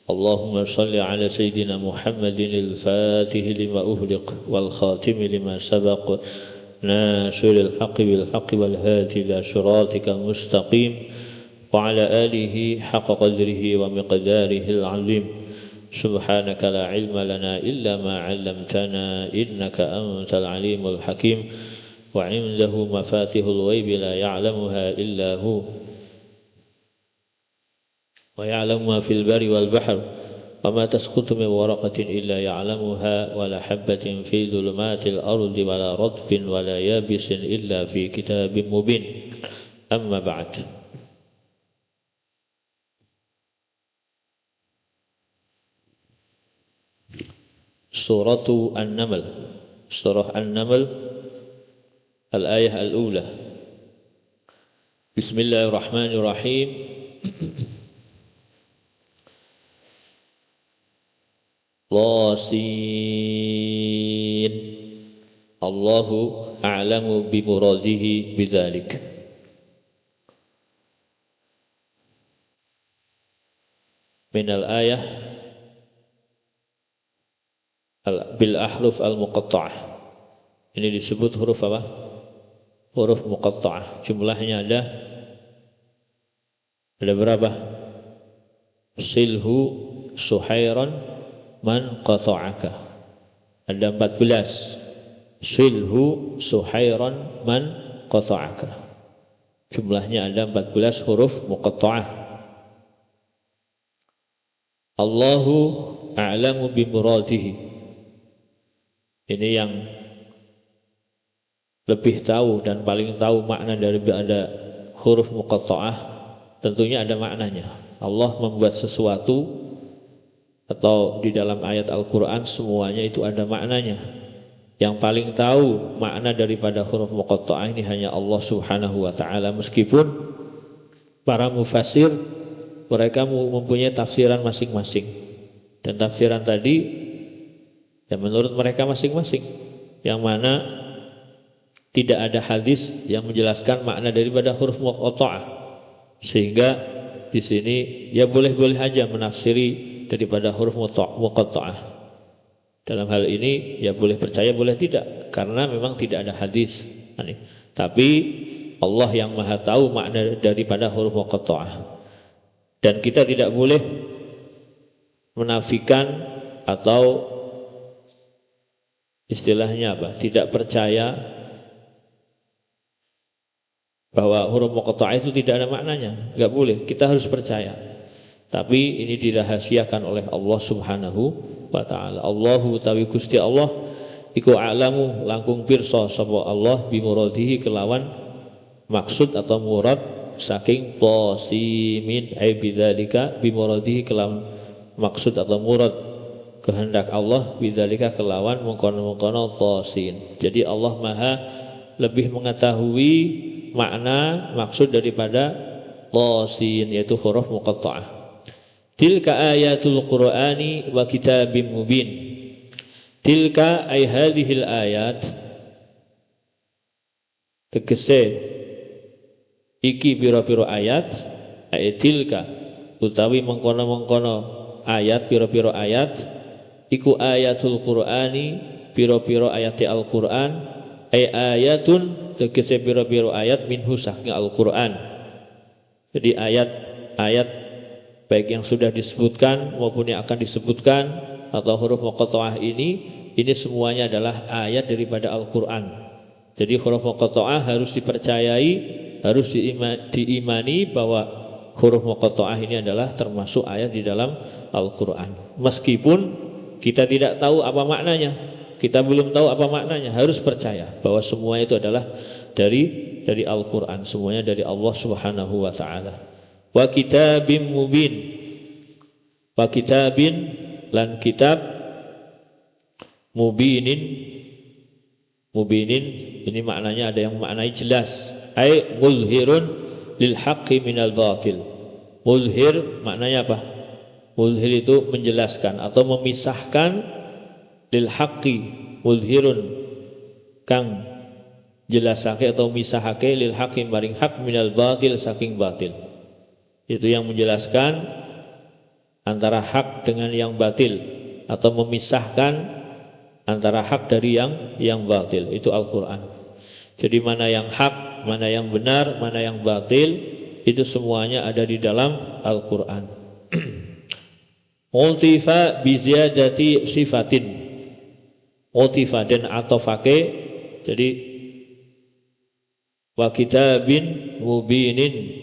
اللهم صل على سيدنا محمد الفاتح لما أهلق والخاتم لما سبق ناصر الحق بالحق والهادي إلى صراطك المستقيم وعلى آله حق قدره ومقداره العظيم. سبحانك لا علم لنا إلا ما علمتنا إنك أنت العليم الحكيم وعنده مفاتيح الغيب لا يعلمها إلا هو ويعلم ما في البر والبحر وما تسقط من ورقة إلا يعلمها ولا حبة في ظلمات الأرض ولا رطب ولا يابس إلا في كتاب مبين. أما بعد. Surah An-Naml, Surah An-Naml, Al-Ayah Al-Ula. Bismillahirrahmanirrahim. Lasin, Allahu a'lamu bimuradihi bidzalik. Min al-ayah bil ahruf al-muqatta'ah. Ini disebut huruf apa? Huruf muqatta'ah. Jumlahnya ada berapa? Silhu suhairan man qata'aka. Ada 14. Silhu suhairan man qata'aka. Jumlahnya ada 14 huruf muqatta'ah. Allahu a'lamu bimuradihi. Ini yang lebih tahu dan paling tahu makna dari ada huruf muqatta'ah, tentunya ada maknanya. Allah membuat sesuatu atau di dalam ayat Al-Quran semuanya itu ada maknanya. Yang paling tahu makna daripada huruf muqatta'ah ini hanya Allah subhanahu wa ta'ala. Meskipun para mufassir mereka mempunyai tafsiran masing-masing. Dan tafsiran tadi ya menurut mereka masing-masing, yang mana tidak ada hadis yang menjelaskan makna daripada huruf muqatta'ah. Sehingga di sini ya boleh-boleh aja menafsiri daripada huruf muqatta'ah. Dalam hal ini ya boleh percaya boleh tidak, karena memang tidak ada hadis. Tapi Allah yang maha tahu makna daripada huruf muqatta'ah. Dan kita tidak boleh menafikan atau istilahnya apa? Tidak percaya bahwa huruf muqatta'ah itu tidak ada maknanya. Enggak boleh, kita harus percaya. Tapi ini dirahasiakan oleh Allah subhanahu wa ta'ala. Allahu tawi Gusti Allah iku a'lamu langkung pirsa sapa Allah bimuradihi kelawan maksud atau murad saking tasimin ai bidzalika bimuradihi kelawan maksud atau murad kehendak Allah bidzalika kelawan mengkono-mengkono tasin. Jadi Allah maha lebih mengetahui makna maksud daripada tasin, yaitu huruf muqatta'ah. Tilka ayatul Qur'ani wa kitabim mubin. Tilka ay hadhil ayat, tegese iki pira-pira ayat, ay tilka utawi mengkono-mengkono ayat pira-pira ayat iku ayatul Qur'ani pira-pira ayat Al-Qur'an, ay ayatun tegese pira-pira ayat minhu saking Al-Qur'an. Jadi ayat-ayat baik yang sudah disebutkan maupun yang akan disebutkan atau huruf muqatta'ah ini semuanya adalah ayat daripada Al-Quran. Jadi huruf muqatta'ah harus dipercayai, harus diimani bahwa huruf muqatta'ah ini adalah termasuk ayat di dalam Al-Quran. Meskipun kita tidak tahu apa maknanya, kita belum tahu apa maknanya, harus percaya bahwa semua itu adalah dari Al-Quran, semuanya dari Allah subhanahu wa ta'ala. Wa kitabim mubin, wa kitabin lan kitab mubinin ini maknanya ada yang maknai jelas, ai mulhirun lil haqqi minal batil. Mulhir maknanya apa? Mulhir itu menjelaskan atau memisahkan, lil haqqi mulhirun kang jelasake atau misahake lil haqqi maring hak minal batil saking batil. Itu yang menjelaskan antara hak dengan yang batil, atau memisahkan antara hak dari yang batil. Itu Al-Quran. Jadi mana yang hak, mana yang benar, mana yang batil, itu semuanya ada di dalam Al-Quran. Ultifa biziyadati sifatin. Ultifa dan atofake, jadi wa kitabin mubinin.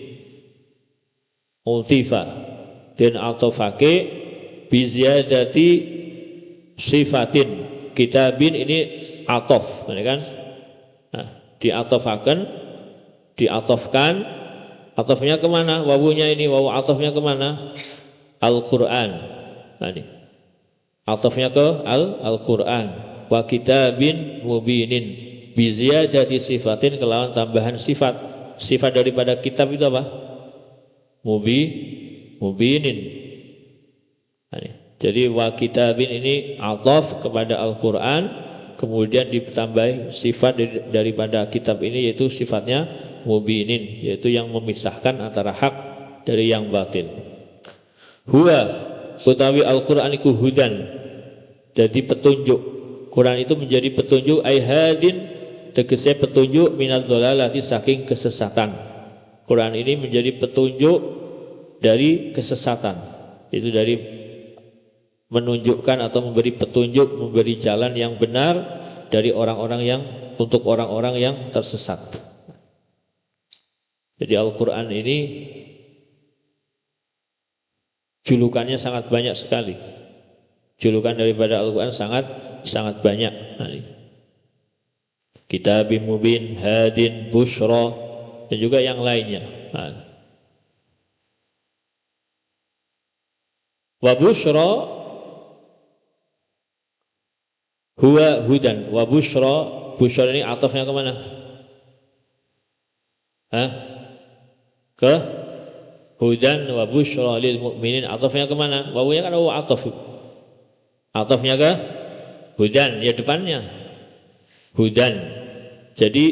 Ultifa dan atofake biziyadati sifatin. Kitabin ini atof, kan? Nah, diatofakan, diatofkan. Atofnya kemana? Wawunya ini, wawu atofnya kemana? Al-Quran. Nah, ini atofnya ke Al-Quran. Wa kitabin mubinin biziyadati sifatin, kelawan tambahan sifat. Sifat daripada kitab itu apa? Mubinin. Nah, ini. Jadi wa kitabin ini atof kepada Al-Quran, kemudian ditambahi sifat daripada kitab ini, yaitu sifatnya mubinin, yaitu yang memisahkan antara hak dari yang batil. Huwa utawi Al-Quran iku hudan, jadi petunjuk. Quran itu menjadi petunjuk, aihadin tegese petunjuk, minad dolalati saking kesesatan. Quran ini menjadi petunjuk dari kesesatan, itu dari menunjukkan atau memberi petunjuk, memberi jalan yang benar dari orang-orang yang, untuk orang-orang yang tersesat. Jadi Al-Quran ini julukannya sangat banyak sekali. Julukan daripada Al-Quran sangat banyak. Kitabim mubin, hadin, busyra, dan juga yang lainnya. Wa busyra huwa hudan, wa busyra. Busyra ini atofnya kemana? Ke hudan wa busyra lil mu'minin. Atofnya kemana? Wawunya kan wawu atof. Atofnya ke hudan, ya depannya hudan. Jadi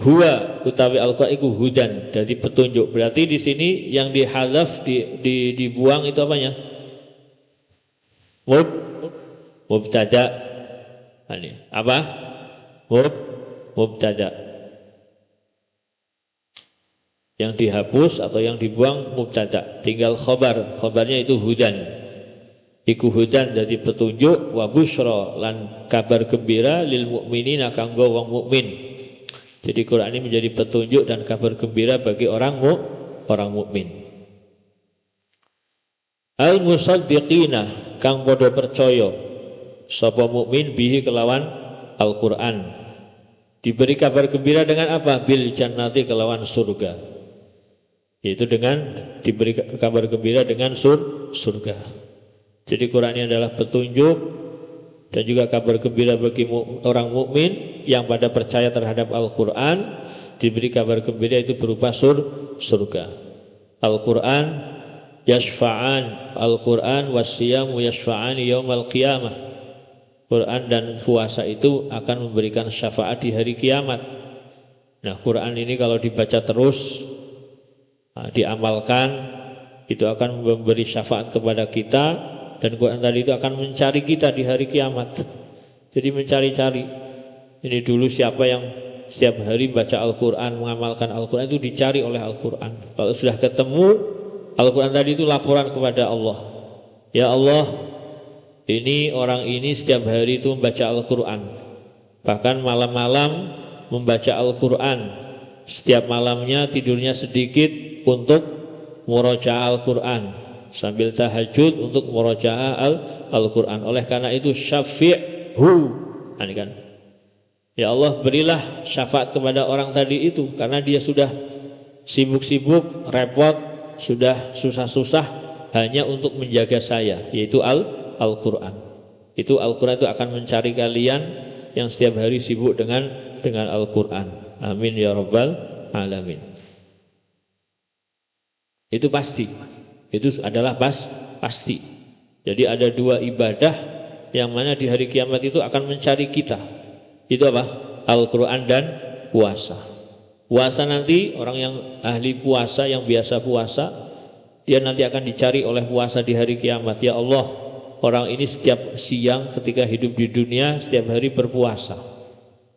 huwa utawi Al-Quran itu hudan, jadi petunjuk. Berarti di sini yang dihadzaf, dibuang itu apanya? Mubtada. Ini apa? Mubtada. Yang dihapus atau yang dibuang mubtada, tinggal khobar. Khobarnya itu hudan. Iku hudan jadi petunjuk, wa busyra lan kabar gembira, lil mukminina kanggo wong mukmin. Jadi Quran ini menjadi petunjuk dan kabar gembira bagi orang mukmin. Al musaddiqina kang padha percaya sapa mukmin bihi kelawan Al-Quran, diberi kabar gembira dengan apa? Bil jannati, kelawan surga, yaitu dengan diberi kabar gembira dengan surga. Jadi Quran ini adalah petunjuk dan juga kabar gembira bagi orang mukmin yang pada percaya terhadap Al-Quran. Diberi kabar gembira itu berupa surga. Al-Quran yashfa'an, Al-Quran wasyiyamu yashfa'ani yaumal qiyamah. Quran dan puasa itu akan memberikan syafaat di hari kiamat. Nah, Quran ini kalau dibaca terus, diamalkan, itu akan memberi syafaat kepada kita. Dan Quran tadi itu akan mencari kita di hari kiamat. Jadi mencari-cari. Ini dulu siapa yang setiap hari baca Al-Quran, mengamalkan Al-Quran, itu dicari oleh Al-Quran. Kalau sudah ketemu, Al-Quran tadi itu laporan kepada Allah. Ya Allah, ini orang ini setiap hari itu membaca Al-Quran, bahkan malam-malam membaca Al-Quran. Setiap malamnya tidurnya sedikit untuk murojaah Al-Quran, sambil tahajud untuk murojaah Al-Quran. Oleh karena itu syafi'hu, ini kan, ya Allah berilah syafaat kepada orang tadi itu, karena dia sudah sibuk-sibuk, repot, sudah susah-susah hanya untuk menjaga saya, yaitu Al-Quran. Itu Al-Quran itu akan mencari kalian yang setiap hari sibuk dengan Al-Quran. Amin ya rabbal alamin. Itu pasti. Itu adalah pasti. Jadi ada dua ibadah yang mana di hari kiamat itu akan mencari kita. Itu apa? Al-Quran dan puasa. Puasa nanti orang yang ahli puasa, yang biasa puasa, dia nanti akan dicari oleh puasa di hari kiamat. Ya Allah, orang ini setiap siang ketika hidup di dunia setiap hari berpuasa.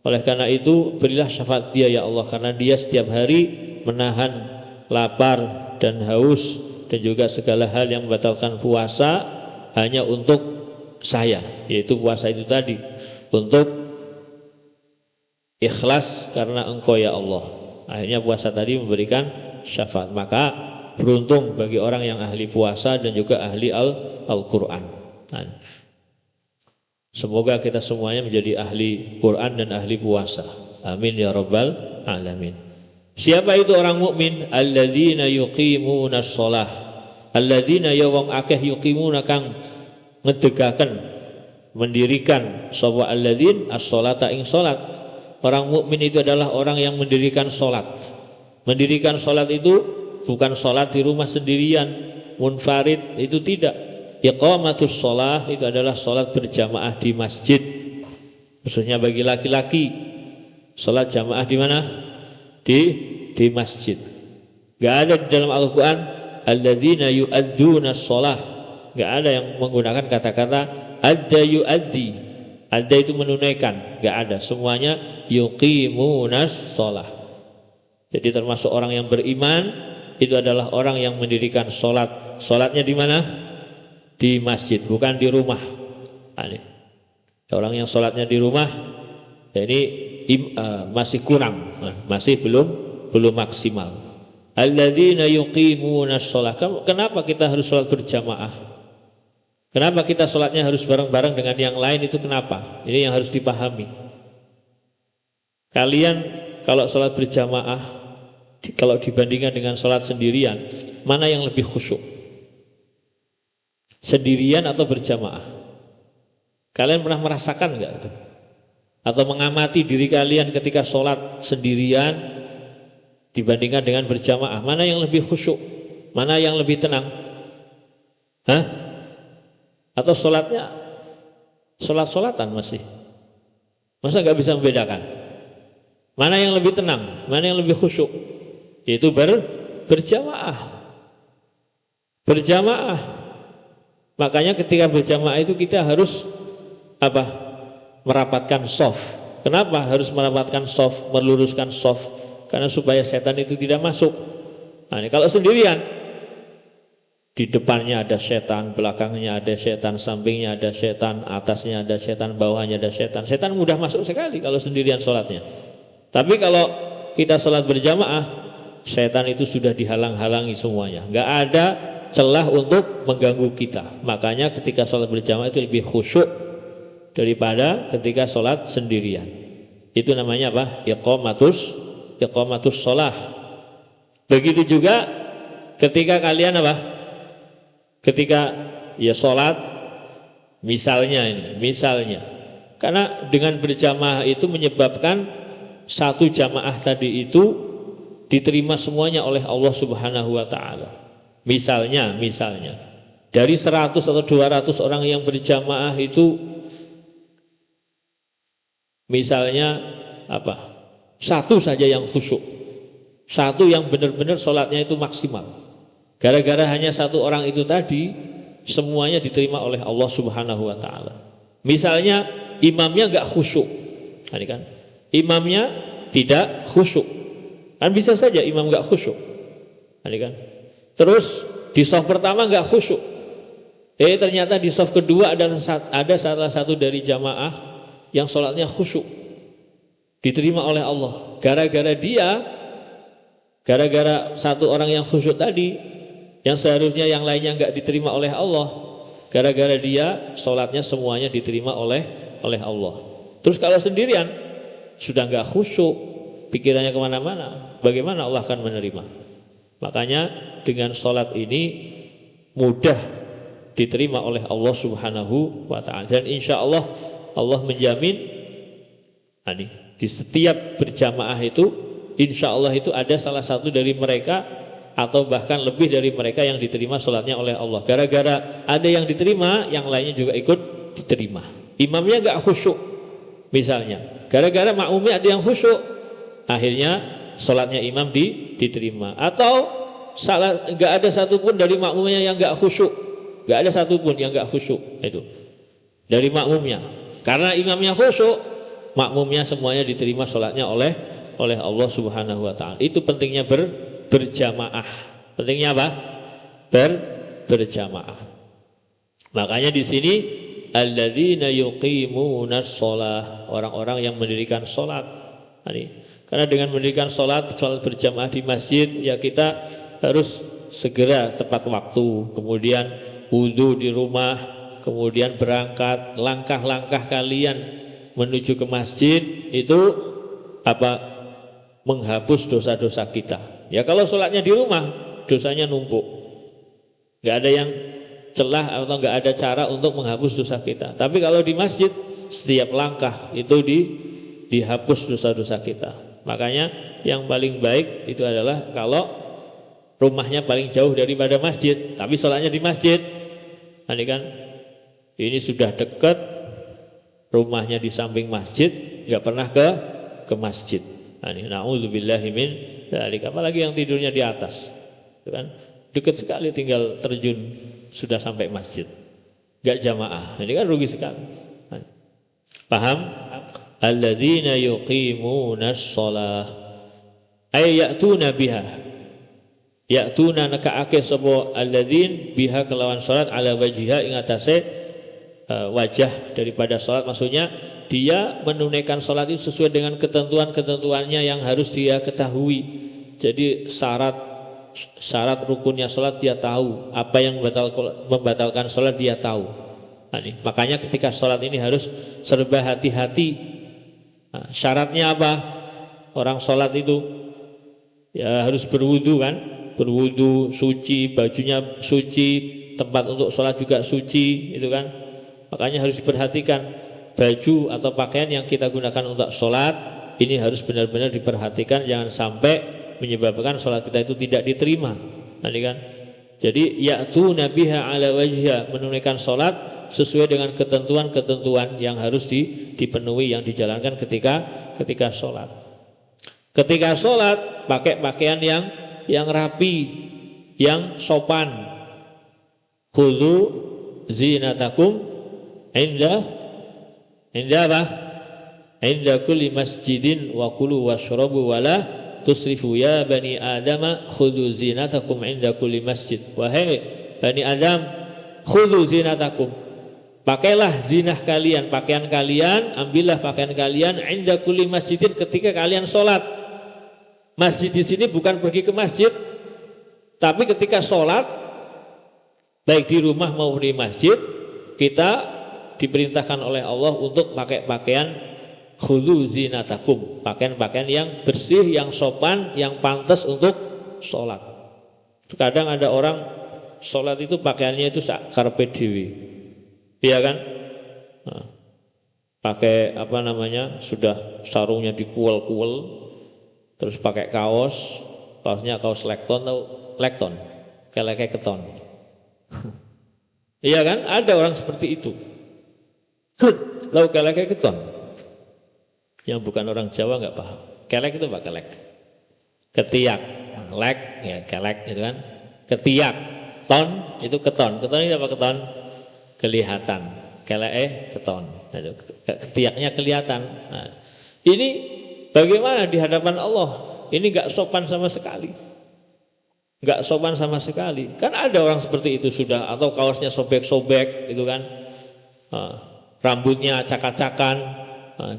Oleh karena itu berilah syafaat dia ya Allah, karena dia setiap hari menahan lapar dan haus dan juga segala hal yang membatalkan puasa hanya untuk saya, yaitu puasa itu tadi untuk ikhlas karena Engkau ya Allah. Akhirnya puasa tadi memberikan syafaat. Maka beruntung bagi orang yang ahli puasa dan juga ahli Al-Quran. Semoga kita semuanya menjadi ahli Quran dan ahli puasa. Amin ya rabbal alamin. Siapa itu orang mukmin? Alladzina yuqimuna shalah. Alladzina ya wong akeh yuqimuna kang ngedegaken, mendirikan sapa alladzin as-sholata ing salat. Orang mukmin itu adalah orang yang mendirikan salat. Mendirikan salat itu bukan salat di rumah sendirian, munfarid, itu tidak. Iqamatus shalah itu adalah salat berjamaah di masjid. Khususnya bagi laki-laki, salat jamaah di mana? Di masjid. Gak ada di dalam Al-Quran alladzina yu'adduna shalah. Gak ada yang menggunakan kata-kata adda yu'addi. Adda itu menunaikan, gak ada. Semuanya yuqimunas shalah. Jadi termasuk orang yang beriman itu adalah orang yang mendirikan salat. Salatnya di mana? Di masjid, bukan di rumah. Orang yang salatnya di rumah, ya ini masih kurang, masih belum maksimal. Alladzina yuqimunas shalah. Kenapa kita harus salat berjamaah? Kenapa kita salatnya harus bareng-bareng dengan yang lain itu kenapa? Ini yang harus dipahami. Kalian kalau salat berjamaah, kalau dibandingkan dengan salat sendirian, mana yang lebih khusyuk? Sendirian atau berjamaah? Kalian pernah merasakan enggak itu? Atau mengamati diri kalian ketika sholat sendirian dibandingkan dengan berjamaah, mana yang lebih khusyuk? Mana yang lebih tenang? Hah? Atau sholatnya sholat-sholatan masih? Masa nggak bisa membedakan? Mana yang lebih tenang? Mana yang lebih khusyuk? Yaitu berjamaah. Berjamaah. Makanya ketika berjamaah itu kita harus apa? Merapatkan shaf. Kenapa harus merapatkan shaf, meluruskan shaf? Karena supaya setan itu tidak masuk. Nah, ini kalau sendirian, di depannya ada setan, belakangnya ada setan, sampingnya ada setan, atasnya ada setan, bawahnya ada setan. Setan mudah masuk sekali kalau sendirian sholatnya. Tapi kalau kita sholat berjamaah, setan itu sudah dihalang-halangi semuanya. Nggak ada celah untuk mengganggu kita. Makanya ketika sholat berjamaah itu lebih khusyuk daripada ketika sholat sendirian. Itu namanya apa? Iqamatus shalah. Begitu juga ketika kalian apa? Ketika ya sholat, misalnya karena dengan berjamaah itu menyebabkan satu jamaah tadi itu diterima semuanya oleh Allah Subhanahu wa Ta'ala. Misalnya dari 100 atau 200 orang yang berjamaah itu misalnya apa? Satu saja yang khusyuk, satu yang benar-benar sholatnya itu maksimal. Gara-gara hanya satu orang itu tadi, semuanya diterima oleh Allah Subhanahu wa Ta'ala. Misalnya imamnya enggak khusyuk, kan? Imamnya tidak khusyuk, kan bisa saja imam enggak khusyuk, kan? Terus di shaf pertama enggak khusyuk, ternyata di shaf kedua ada salah satu dari jamaah yang sholatnya khusyuk, diterima oleh Allah. Gara-gara satu orang yang khusyuk tadi, yang seharusnya yang lainnya enggak diterima oleh Allah, gara-gara dia sholatnya semuanya diterima oleh Allah. Terus kalau sendirian sudah enggak khusyuk, pikirannya kemana-mana, bagaimana Allah akan menerima? Makanya dengan sholat ini mudah diterima oleh Allah Subhanahu wa Ta'ala. Dan insya Allah Allah menjamin di setiap berjamaah itu insya Allah itu ada salah satu dari mereka atau bahkan lebih dari mereka yang diterima sholatnya oleh Allah. Gara-gara ada yang diterima, yang lainnya juga ikut diterima. Imamnya gak khusyuk misalnya, gara-gara makmumnya ada yang khusyuk, akhirnya sholatnya imam diterima. Atau salah, nggak ada satupun dari makmumnya yang nggak khusyuk, nggak ada satupun yang nggak khusyuk itu dari makmumnya. Karena imamnya khusyuk, makmumnya semuanya diterima sholatnya oleh Allah Subhanahu Wa Taala. Itu pentingnya berjamaah. Pentingnya apa? Berjamaah. Makanya di sini alladzina yuqimunas shalah, orang-orang yang mendirikan sholat. Karena dengan mendirikan sholat berjamaah di masjid, ya kita harus segera tepat waktu, kemudian wudhu di rumah, kemudian berangkat. Langkah-langkah kalian menuju ke masjid itu apa? Menghapus dosa-dosa kita. Ya kalau sholatnya di rumah, dosanya numpuk, nggak ada yang celah atau nggak ada cara untuk menghapus dosa kita. Tapi kalau di masjid, setiap langkah itu dihapus dosa-dosa kita. Makanya yang paling baik itu adalah kalau rumahnya paling jauh daripada masjid, tapi sholatnya di masjid. Ini kan, ini sudah dekat, rumahnya di samping masjid, nggak pernah ke masjid. Na'udzubillahi min dzalik. Apalagi yang tidurnya di atas, itu kan dekat sekali, tinggal terjun sudah sampai masjid, nggak jamaah. Ini kan rugi sekali. Paham? Alladzina yuqimunas shalah ay ya'tuna biha, ya'tuna nakaake sapa alladzin biha kelawan salat ala wajhiha ing atase wajah daripada salat. Maksudnya dia menunaikan salat itu sesuai dengan ketentuan-ketentuannya yang harus dia ketahui. Jadi syarat rukunnya salat dia tahu, apa yang membatalkan salat dia tahu. Makanya ketika salat ini harus serba hati-hati. Syaratnya apa? Orang salat itu ya harus berwudu kan, berwudu, suci, bajunya suci, tempat untuk salat juga suci, itu kan. Makanya harus diperhatikan baju atau pakaian yang kita gunakan untuk sholat ini harus benar-benar diperhatikan, jangan sampai menyebabkan sholat kita itu tidak diterima. Nanti kan, jadi ya'tuna biha ala wajhiha, menunaikan sholat sesuai dengan ketentuan-ketentuan yang harus dipenuhi, yang dijalankan ketika sholat. Ketika sholat pakai pakaian yang rapi, yang sopan. Khudhu zinatakum inda apa? Inda kulli masjidin wa kulu washrabu wala tusrifu ya bani adama khudhu zinatakum inda kulli masjid. Wahai bani Adam, khudhu zinatakum, pakailah zinah kalian, pakaian kalian, ambillah pakaian kalian inda kulli masjidin, ketika kalian sholat. Masjid di sini bukan pergi ke masjid, tapi ketika sholat, baik di rumah maupun di masjid, kita diperintahkan oleh Allah untuk pakai pakaian khudhu zinatakum, pakaian-pakaian yang bersih, yang sopan, yang pantas untuk sholat. Kadang ada orang sholat itu pakaiannya itu karpet dewi, iya kan? Pakai apa namanya, sudah sarungnya dikuel-kuel, terus pakai kaosnya kaos lekton, kayak keton. Iya kan? Ada orang seperti itu. Lau kelek keton, yang bukan orang Jawa nggak paham. Kelek itu apa kelek? Ketiak, lek ya kelek itu kan. Ketiak, ton itu keton. Keton itu apa keton? Kelihatan. Kelek keton. Ketiaknya kelihatan. Nah, ini bagaimana di hadapan Allah? Ini nggak sopan sama sekali. Nggak sopan sama sekali. Kan ada orang seperti itu sudah, atau kaosnya sobek-sobek itu kan. Rambutnya acak-acakan,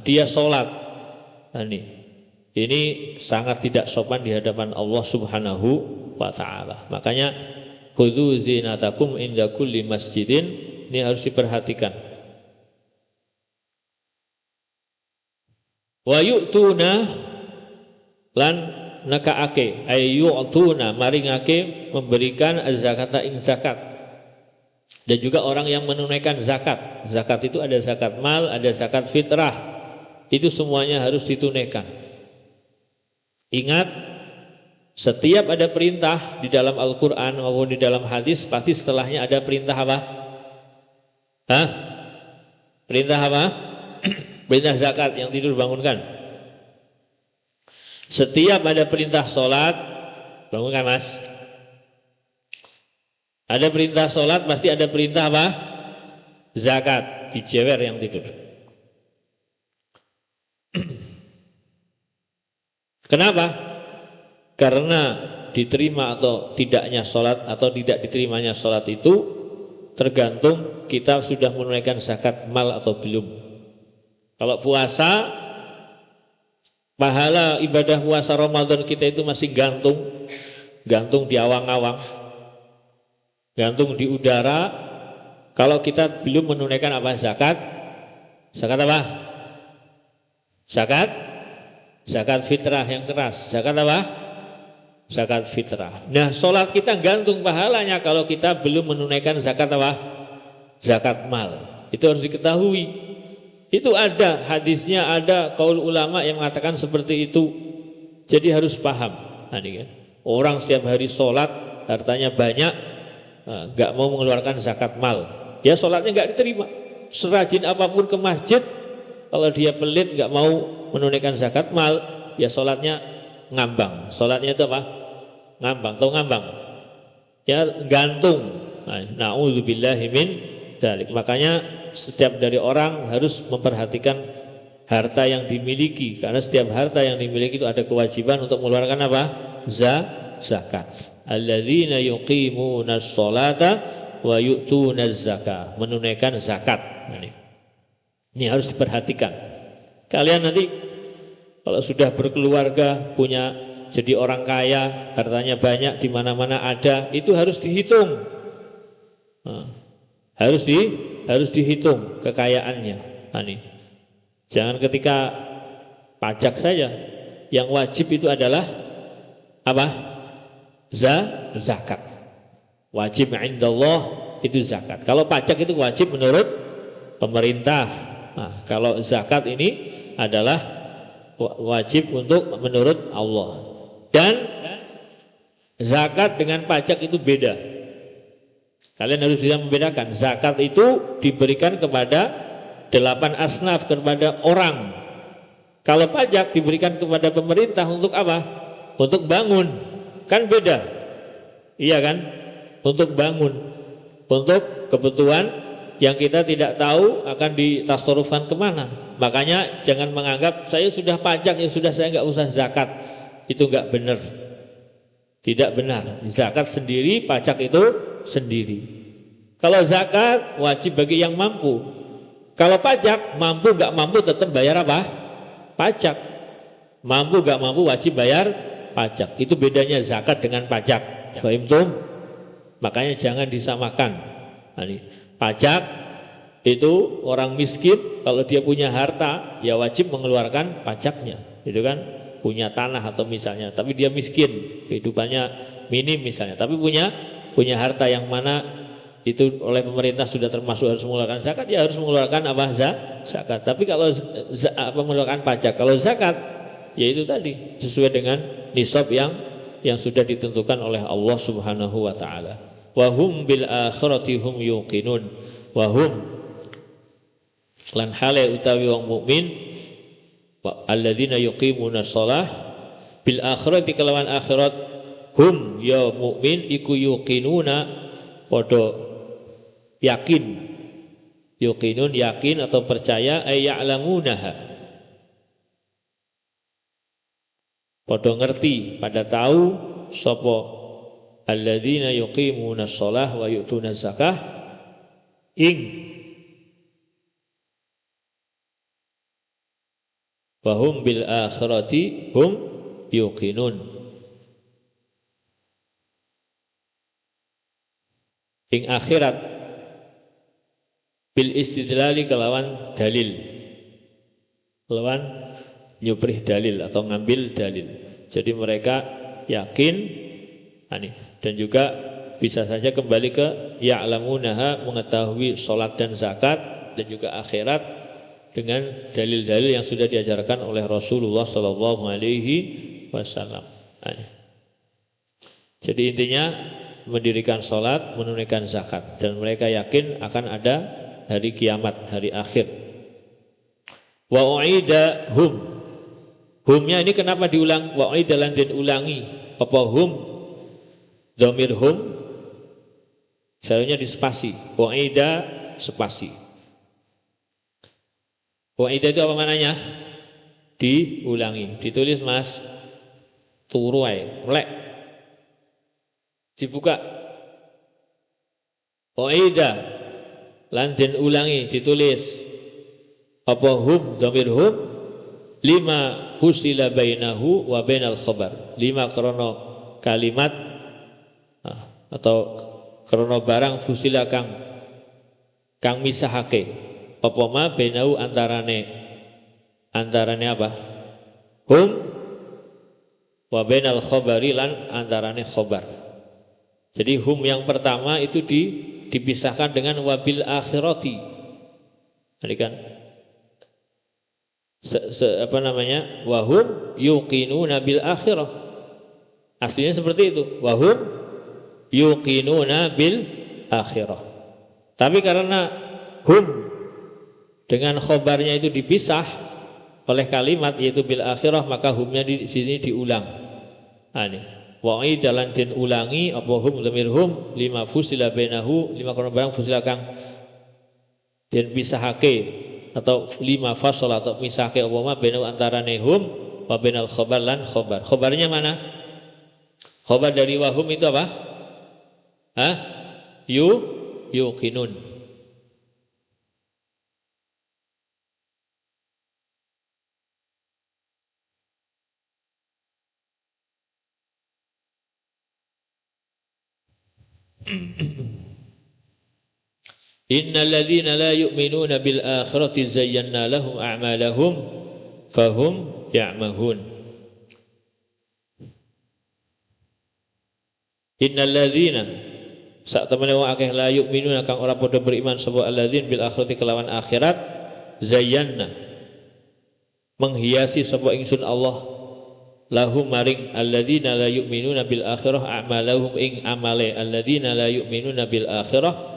dia sholat. Ini sangat tidak sopan di hadapan Allah Subhanahu wa Ta'ala. Makanya khudhu zinatakum inda kulli masjidin, ini harus diperhatikan. Wa yu'tuna lan nakaake, ay yu'tuna maringake, memberikan az-zakata ing zakat. Dan juga orang yang menunaikan zakat. Zakat itu ada zakat mal, ada zakat fitrah. Itu semuanya harus ditunaikan. Ingat, setiap ada perintah di dalam Al-Quran maupun di dalam hadis, pasti setelahnya ada perintah apa? Perintah apa? Perintah zakat, yang tidur bangunkan. Setiap ada perintah sholat, bangunkan mas. Ada perintah sholat, pasti ada perintah apa? Zakat. Dijewer yang tidur. Kenapa? Karena diterima atau tidaknya sholat atau tidak diterimanya sholat itu tergantung kita sudah menunaikan zakat mal atau belum. Kalau puasa, pahala ibadah puasa Ramadan kita itu masih gantung di awang-awang, gantung di udara. Kalau kita belum menunaikan apa? Zakat apa? Zakat fitrah yang keras. Zakat apa? Zakat fitrah. Nah, sholat kita gantung pahalanya kalau kita belum menunaikan zakat apa? Zakat mal. Itu harus diketahui. Itu ada hadisnya, ada kaul ulama yang mengatakan seperti itu. Jadi harus paham. Nah, ini kan. Orang setiap hari sholat, hartanya banyak, nggak mau mengeluarkan zakat mal. Ya sholatnya nggak diterima. Serajin apapun ke masjid, kalau dia pelit nggak mau menunaikan zakat mal, ya sholatnya ngambang. Sholatnya itu apa? Ngambang. Tahu ngambang? Ya gantung. Na'udzubillahi min dzalik. Makanya setiap dari orang harus memperhatikan harta yang dimiliki, karena setiap harta yang dimiliki itu ada kewajiban untuk mengeluarkan apa? Zakat. Alladzina yuqimunas sholata wa yu'tunaz zakah. Menunaikan zakat. Ini harus diperhatikan. Kalian nanti kalau sudah berkeluarga, punya jadi orang kaya, hartanya banyak, di mana-mana ada, itu harus dihitung. Harus dihitung kekayaannya. Jangan ketika pajak saja, yang wajib itu adalah apa? Zakat. Wajib indallah itu zakat. Kalau pajak itu wajib menurut pemerintah. Kalau zakat ini adalah wajib untuk menurut Allah. Dan zakat dengan pajak itu beda. Kalian harus bisa membedakan. Zakat itu diberikan kepada 8 asnaf, kepada orang. Kalau pajak diberikan kepada pemerintah untuk apa? Untuk bangun. Kan beda. Iya kan? Untuk bangun. Untuk kebutuhan yang kita tidak tahu akan ditasarufkan kemana. Makanya jangan menganggap saya sudah pajak, ya sudah saya nggak usah zakat. Itu nggak benar. Tidak benar. Zakat sendiri, pajak itu sendiri. Kalau zakat wajib bagi yang mampu. Kalau pajak, mampu nggak mampu tetap bayar apa? Pajak. Mampu nggak mampu wajib bayar pajak. Itu bedanya zakat dengan pajak. Fahimtum? Makanya jangan disamakan. Pajak itu orang miskin kalau dia punya harta ya wajib mengeluarkan pajaknya, itu kan, punya tanah atau misalnya, tapi dia miskin, kehidupannya minim misalnya, tapi punya harta yang mana itu oleh pemerintah sudah termasuk harus mengeluarkan zakat, ya harus mengeluarkan apa? Zakat. Tapi kalau mengeluarkan pajak, kalau zakat ya itu tadi sesuai dengan nisab yang sudah ditentukan oleh Allah Subhanahu wa taala. Wa hum bil akhirati hum yuqinun. Wa hum lan hale utawi wong mukmin alladzina yuqimuna shalah bil akhirati kelawan akhirat hum ya mukmin iku yuqinuna padha yakin. Yuqinun yakin atau percaya, ay ya'lamunaha padha ngerti, pada tahu sapa alladzina yuqimuna shalah wa yu'tuna zakah ing wa hum bil akhirati hum yuqinun. Ing akhirat bil istidlali kelawan dalil, kelawan nyuprih dalil atau ngambil dalil. Jadi mereka yakin dan juga bisa saja kembali ke ya'lamunaha, mengetahui salat dan zakat dan juga akhirat dengan dalil-dalil yang sudah diajarkan oleh Rasulullah sallallahu alaihi wasallam. Jadi intinya mendirikan salat, menunaikan zakat, dan mereka yakin akan ada hari kiamat, hari akhir. Wa uida humnya ini kenapa diulang? Wa uida lan den ulangi apa hum? Dhamir hum Seharusnya di spasi. Wa'ida spasi. Wa'ida itu apa maknanya? Diulangi. Ditulis Mas. Turuai, melek. Dibuka. Wa'ida. Lantin ulangi, ditulis. Apa hum, dhamir hum. 5 fusila bainahu wa bainal khabar. 5 krono kalimat atau krono barang fusila kang misahake. Apa ma bainahu antarane apa? Hum wa bainal khabari lan antarane khabar. Jadi hum yang pertama itu dipisahkan dengan wabil akhirati. Tadi kan apa namanya? Wahum yuqinuna bil akhirah. Aslinya seperti itu. Wahum yuqinuna bil akhirah. Tapi karena hum dengan khobarnya itu dipisah oleh kalimat yaitu bil akhirah, maka humnya di sini diulang. Ini wa'i dalan den ulangi apa hum lemir hum 5 fusila bainahu 5 krono barang fusila kang den pisahake atau 5 fasal atau misahke apa ma bainahu antarane hum wa bainal khabar lan khabar. Khabarnya mana? Khabar dari wahum itu apa? Yuqinun. Innal ladzina la yu'minuna bil akhirati zayyana lahum a'malahum fahum ya'mahun. Innal ladzina sak temene wong akeh la yu'minuna kang ora padha beriman sapa alladzin bil akhirati kelawan akhirat zayyana menghiasi sapa ingsun Allah lahum maring alladzina la yu'minuna bil akhirah a'malahum ing amale alladzina la yu'minuna bil akhirah.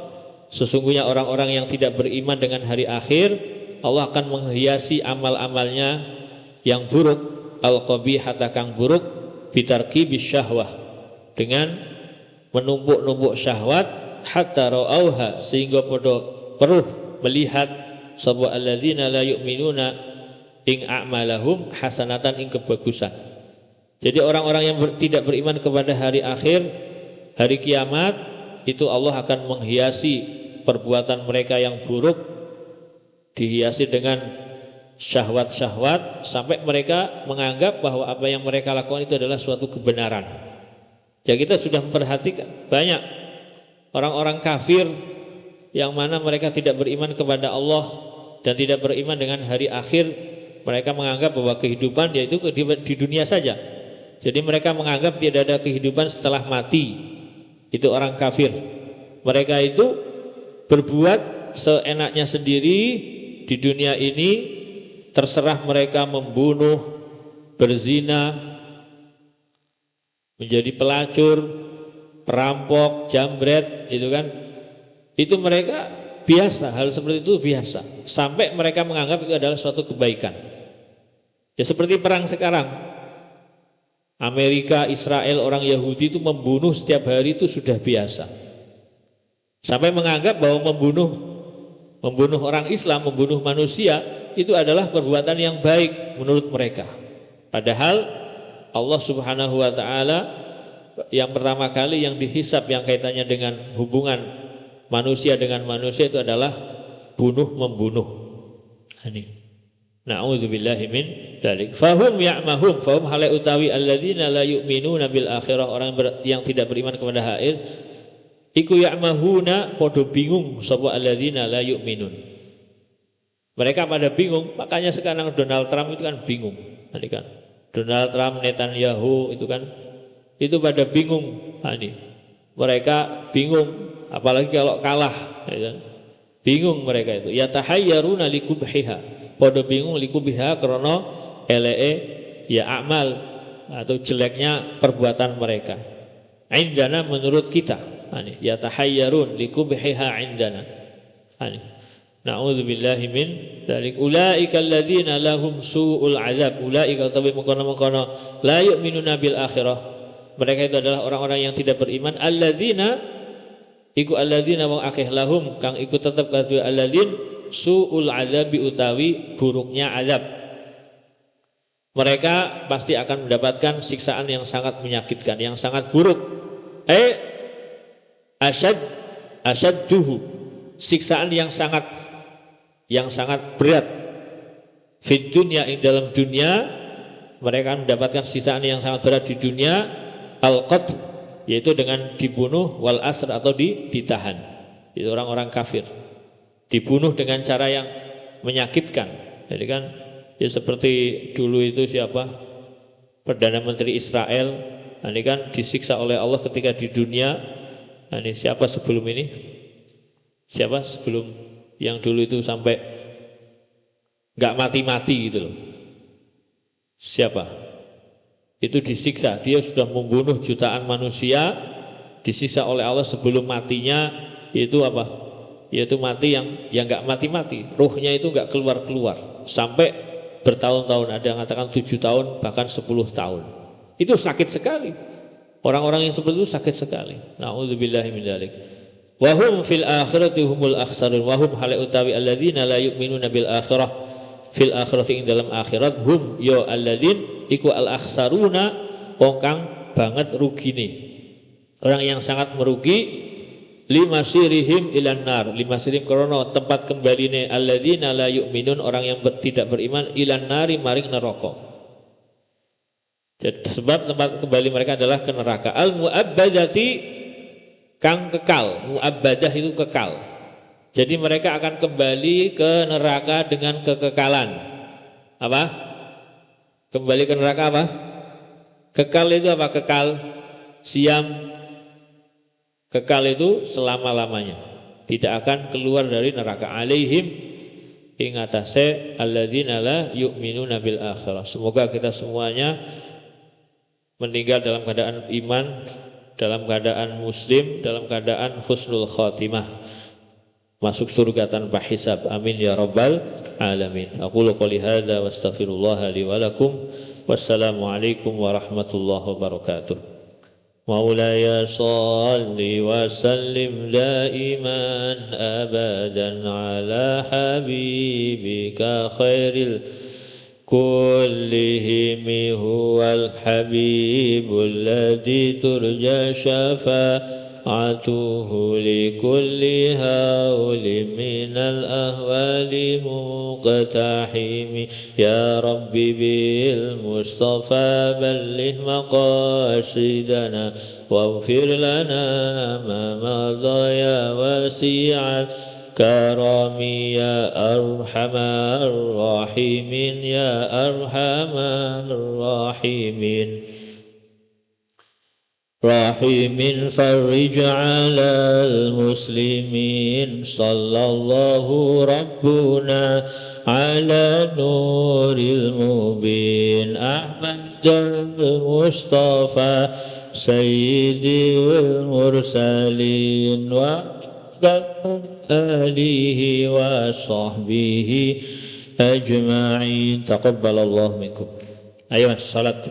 Sesungguhnya orang-orang yang tidak beriman dengan hari akhir, Allah akan menghiasi amal-amalnya yang buruk, al-qabihata kang buruk, bitarki bisyahwah, dengan menumpuk-numpuk syahwat, hatta ra'auha, sehingga podo peruh melihat sapa alladzina la yu'minuna ing a'malahum hasanatan ing kebagusan. Jadi orang-orang yang tidak beriman kepada hari akhir, hari kiamat, itu Allah akan menghiasi perbuatan mereka yang buruk, dihiasi dengan syahwat-syahwat sampai mereka menganggap bahwa apa yang mereka lakukan itu adalah suatu kebenaran. Ya, kita sudah memperhatikan banyak orang-orang kafir yang mana mereka tidak beriman kepada Allah dan tidak beriman dengan hari akhir. Mereka menganggap bahwa kehidupan yaitu di dunia saja. Jadi mereka menganggap tidak ada kehidupan setelah mati. Itu orang kafir. Mereka itu berbuat seenaknya sendiri di dunia ini, terserah mereka membunuh, berzina, menjadi pelacur, perampok, jambret, itu kan. Itu mereka biasa, hal seperti itu biasa. Sampai mereka menganggap itu adalah suatu kebaikan. Ya seperti perang sekarang. Amerika, Israel, orang Yahudi itu membunuh setiap hari itu sudah biasa. Sampai menganggap bahwa membunuh orang Islam, membunuh manusia itu adalah perbuatan yang baik menurut mereka. Padahal Allah Subhanahu wa taala yang pertama kali yang dihisab yang kaitannya dengan hubungan manusia dengan manusia itu adalah bunuh-membunuh. Ini. Na'udzubillahi min dzalik. Fahum ya'mahum, fahum halai utawi alladzina la yu'minuna bil akhirah, orang yang tidak beriman kepada akhir. Iku ya'mahuna, podo bingung sapa alladzina la yu'minun. Mereka pada bingung, makanya sekarang Donald Trump itu kan bingung. Tadi kan Donald Trump, Netanyahu itu kan itu pada bingung. Ini mereka bingung, apalagi kalau kalah, ya kan? Bingung mereka itu. Ya tahayyaruna likubhiha, podo bingung likubhiha karena elee ya amal atau jeleknya perbuatan mereka. Indana menurut kita. Ya tahayyarun likubhiha indana. Na'udzubillahi min dzalik. Ulaika alladzina lahum su'ul azab. Ulaika tapi mengkono-mengkono la yu'minuna bil akhirah. Mereka itu adalah orang-orang yang tidak beriman. Alladzina iku alladzina wong akeh lahum kang iku tetep kadue alladzin suul adzabi utawi buruknya azab. Mereka pasti akan mendapatkan siksaan yang sangat menyakitkan, yang sangat buruk. Asyadduhu, siksaan yang sangat berat. Fid dunya, ing dalam dunia mereka akan mendapatkan siksaan yang sangat berat di dunia. Al-qatl, yaitu dengan dibunuh, wal asr atau ditahan. Itu orang-orang kafir dibunuh dengan cara yang menyakitkan. Jadi kan ya seperti dulu itu siapa? Perdana Menteri Israel. Nah, ini kan disiksa oleh Allah ketika di dunia. Nah, ini siapa sebelum ini? Siapa sebelum yang dulu itu sampai nggak mati-mati gitu loh? Siapa? Itu disiksa, dia sudah membunuh jutaan manusia, disiksa oleh Allah sebelum matinya. Itu apa? Yaitu mati yang nggak mati-mati, ruhnya itu nggak keluar-keluar sampai bertahun-tahun, ada yang mengatakan 7 tahun bahkan 10 tahun. Itu sakit sekali. Orang-orang yang seperti itu sakit sekali. Na'udzubillahi min dzalik. Wa hum fil akhirati humul akhsarun wa hum hal utawi alladzina la yu'minuna bil akhirah. Fil akhirati ing dalam akhirat hum ya alladzin iku al akhsaruna wong kang banget rugine. Orang yang sangat merugi limasirihim ilan nar, limasirihim krana tempat kembaline alladzina la yu'minun, orang yang tidak beriman, ilan nari maring neraka. Sebab tempat kembali mereka adalah ke neraka. Al mu'abbadati kang kekal, mu'abbadah itu kekal. Jadi mereka akan kembali ke neraka dengan kekekalan. Apa? Kembali ke neraka apa? Kekal itu apa? Kekal siam. Kekal itu selama-lamanya, tidak akan keluar dari neraka. Alaihim ing atase alladzina la yu'minuna bil akhirah. Semoga kita semuanya meninggal dalam keadaan iman, dalam keadaan muslim, dalam keadaan husnul khatimah, masuk surga tanpa hisab. Amin ya rabbal alamin. Aqulu qouli hadza wa astaghfirullah li wa lakum. Wassalamu alaikum warahmatullahi wabarakatuh. مولاي صل وسلم دائما أبدا على حبيبك خير كلهم هو الحبيب الذي ترجى شفاعته لكل هول من الأهوال مقتحم يا ربي بالمصطفى بلغ مقاصدنا واغفر لنا ما مضى يا واسع الكرم يا أرحم الراحمين يا أرحم الراحمين راحمين فرج على المسلمين صلى الله ربنا على نور المبين أحمد المصطفى سيدي المرسلين وعلى آله وصحبه أجمعين تقبل الله منكم. أيها الصلاة